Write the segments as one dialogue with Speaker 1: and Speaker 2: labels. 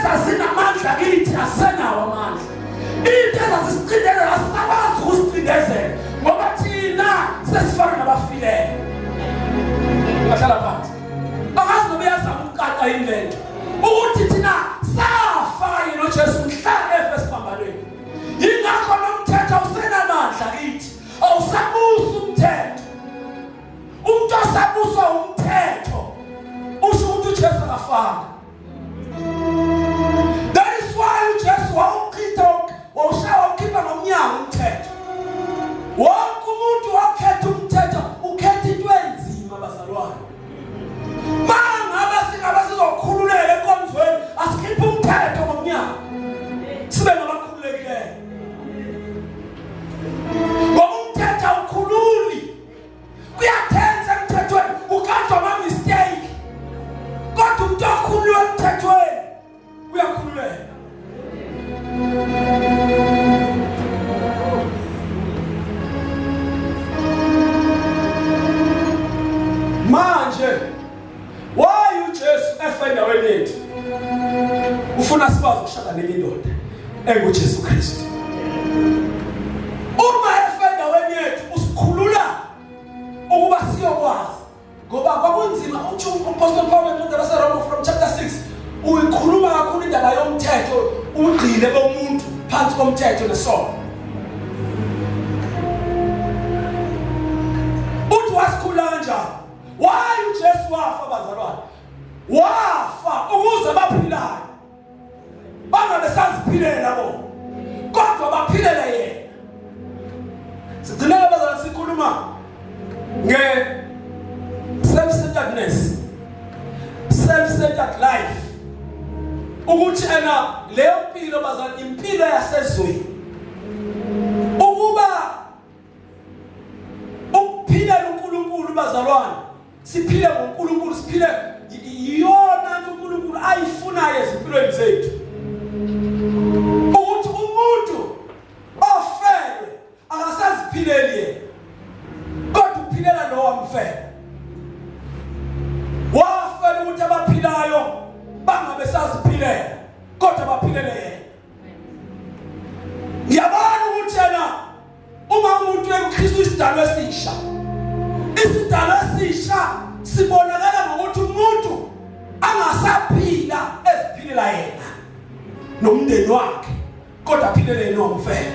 Speaker 1: ezazinamandla kithi asenawo amandla. Into ezazisicindezela asisakwazi ukusicindezela ngoba thina sesifana nabafileyo. Ngahlala phansi. Akazi nobe yazama ukukaka indlela ukuthi thina safa yena uJesu mhla efesiphambalweni. Yingakho nomthetho usenamandla kithi. Awusabusa umthetho. Umuntu osabuswa umthetho usho ukuthi uJesu akafanga. That is why uJesu wawukhitha wawushaya ukhipha ngomnyango umthetho. Wonke umuntu wakhetha umthetho ukhetha into enzima bazalwane. Mangaba sizokhululeka enkonzweni asikhiphe umthetho ngomnyango. Sibe ngabakhululekileyo. Ngoba umthetho awukhululi. Kuyathenza emthethweni ukhatha ama-mistake. Kodwa umuntu okhululwe emthethweni uyakhululeka. Manje why uJesu efa endaweni yethu? Ufuna sikwazi ukushada nendoda enguJesu Kristu. Uma efa endaweni yethu usikhulula ukuba siyokwazi ngoba kwakunzima uthi uApostle Paul encwadini Roma from chapter 6 uyikhuluma kakhulu indaba yomthetho ugcile bomuntu phansi komthetho nesono. Uthi wasikhulula kanjani? Why uJesu wafa bazalwane? Wafa ukuze baphilayo bangabe saziphilela bona kodwa baphilele yena. Sidinela bazalwane sikhuluma self-centeredness, self-centered life. Ukuthi ena leyo mpilo bazalwane impilo yasezweni. Ukuba ukuphilela uNkulunkulu bazalwane siphile ngoNkulunkulu siphile iyona nto uNkulunkulu ayifunayo ezimpilweni zethu. Ukuthi umuntu ofele akasaziphileli yena kodwa uphilela lo wamfela. Wafela ukuthi abaphilayo bangabe saziphilela kodwa baphilele yena. Ngiyabona ukuthi yena uma umuntu eKristu isidalwa esisha. Isidalwa esisha sibonakala ngokuthi umuntu angasaphila eziphilela yena nomndeni wakhe kodwa aphilele yena omfela.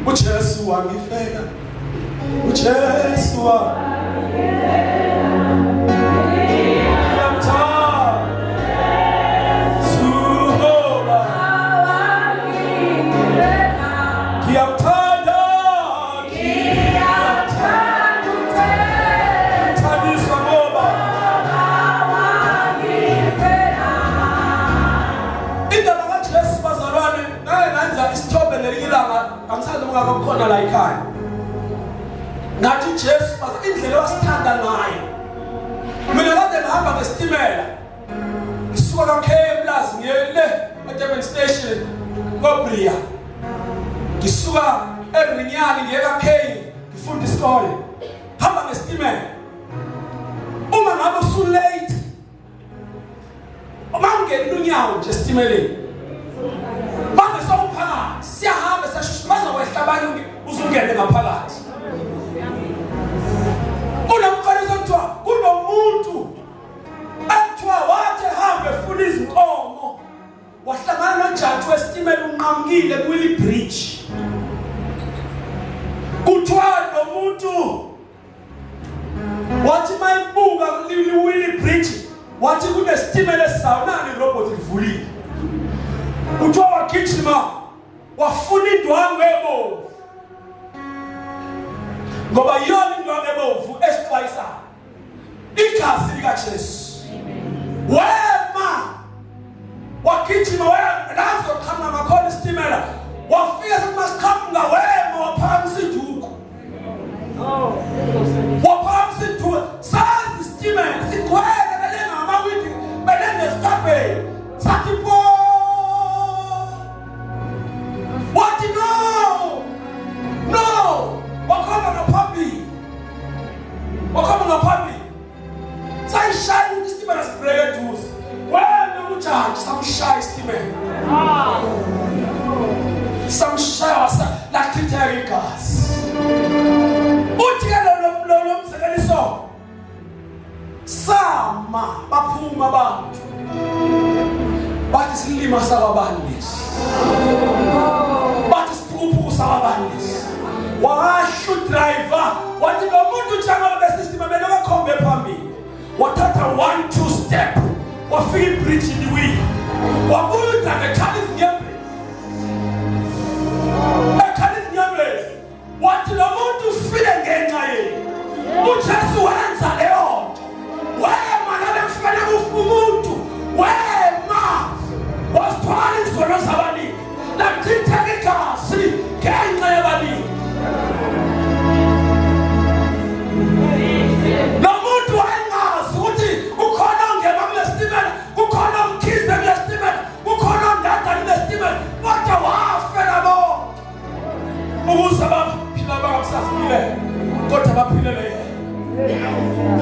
Speaker 1: uJesu wangifela. uJesu wangifela. Akukhona la ekhaya ngathi uJesu baza indlela wasithanda ngayo. Mina kade ngihamba ngesitimela ngisuka kaCape Plus ngiyele eDurban Station koBria ngisuka eRinyani ngiye kaCape ngifunda isikole hamba ngesitimela. Uma ngabe usu late uma ungena unyawo nje esitimeleni bange sokuphakathi siyahamba sashushumaza kwehlabani uzungene ngaphakathi. Kunomfaniso kuthiwa kunomuntu athiwa wathi hambe efuna izinkomo wahlangana nojaji wesitimela unqamukile kuWilly Bridge. Kuthiwa nomuntu wathi mayibuka kuWilly Bridge wathi kunesitimela esisawunani irobot livulile. Kuthiwa wagijima wafuna indwangu ebomvu ngoba yona indwangu ebomvu esixwayisa igazi likaJesu. Wema wagijima nazo qhamuka ngakhona isitimela wafika sekumasiqhamuka wema waphakamisa iduku. Waphakamisa iduku sazi isitimela sigcwele belengamawindi belengestabheni sathi po. What do you know? No! Wakoma ngaphambi. Say shine istimela sibheke igazi uthi ke lo mzekeliso sama baphuma abantu bathi silima sababalisi bathi siphuphu sababalisi washo driver wathi lo muntu njalo besystem abeleka khombe phambili wathatha 1-2 step wafika ibridge indiwi wabuza ngekhalif nyembezi wathi lo muntu ufile ngenxa yeni uJesu wenza leyo nto wema ngabe kufanele umuntu wema wasithwala izono zabanini lachitha igazi ngenxa yabanini lo muntu wayengazi ukuthi ukhona ongema kule stimela kukhona umkhize kule stimela kukhona ondada kule stimela kodwa wafela bonke ukuze baphila bangasaphile kodwa baphilele yena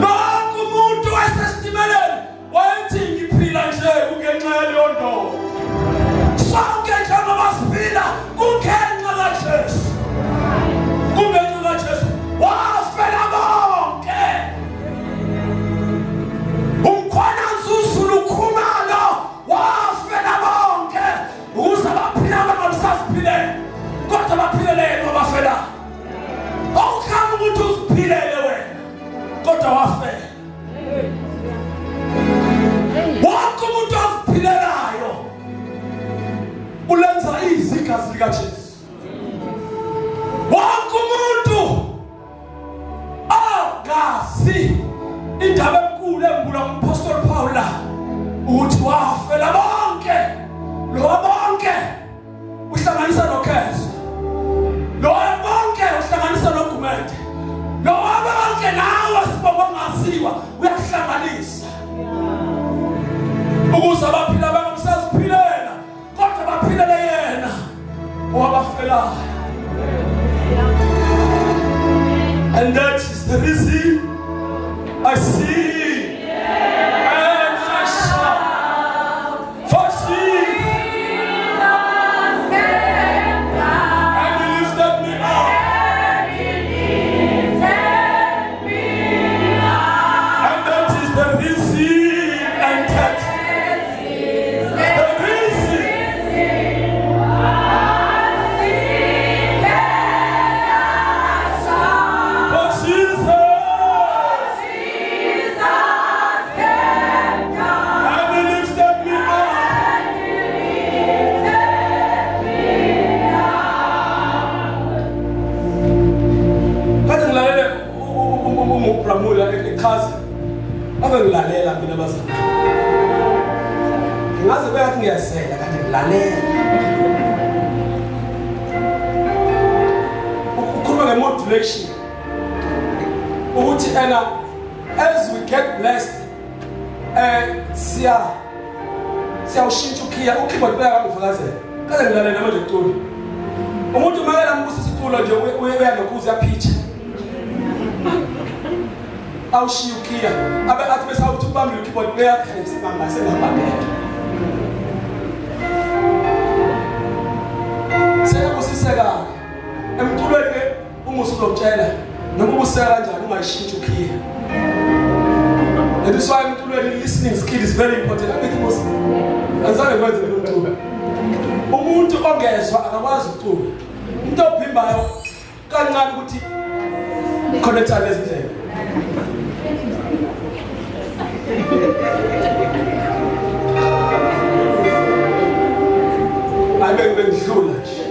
Speaker 1: lonke umuntu wasestimeleni wayethi ngiphila nje kungenxa yaleyo ndoda sonke njengoba siphila kungenxa kaJesu kungenxa kaJesu wafela bonke umkhona nzuzulu khumalo wafela bonke ukuze baphila bangasaphile kodwa baphilele yena bafela awukhamba ukuthi uziphilele wena kodwa wafela wonke umuntu oziphilelayo ulenza izigazi likaJesu wonke umuntu agazi indaba enkulu embula umpostoli Paul la ukuthi wafela bonke lo bonke uhlanganisa noKhezo lo bonke uhlanganisa noGumede lo bonke nawe sibongaziwa uyahlanganisa ukuze abaphila bangamsaziphilela kodwa baphilele yena owabafelayo. And that is the reason I see and I shout for Jesus. And he lifted me up. And that is the reason and that is the reason. For Jesus. And he lifted me up. Kade ngilalela uMbramula echaza ave ngilalela mina bazana ngingaze beyathi ngiyazela kade ngilalela ukhuluma ngemodulation ukuthi as we get blessed siyawushintsha ukeyboard player ngifakazela kade ngilalela manje kuculo umuntu makela mbusa isiculo nje uyanokuza pitch awushiya ukiya abe athi bese awuthi ubambe ukeyboard player khensi bangase ngabangeke siyabusiseka emculweni umusa uzokutshela noma ubuseka kanjani ungayishintsha ukiya. That is why emculweni listening skill is very important. Abethi musa azange kwenze lo mculo umuntu ongezwa akakwazi ukucula umuntu ophimbayo kancane ukuthi connecta lezi ndlela abe ngidlula nje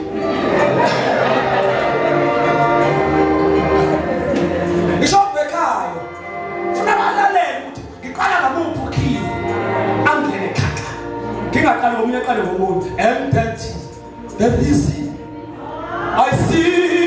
Speaker 1: ishobhekayo funa balalele ukuthi ngiqala ngamuphi ukhiya angene khaka ngingaqali ngomunye aqale ngomunye and that is the reason I see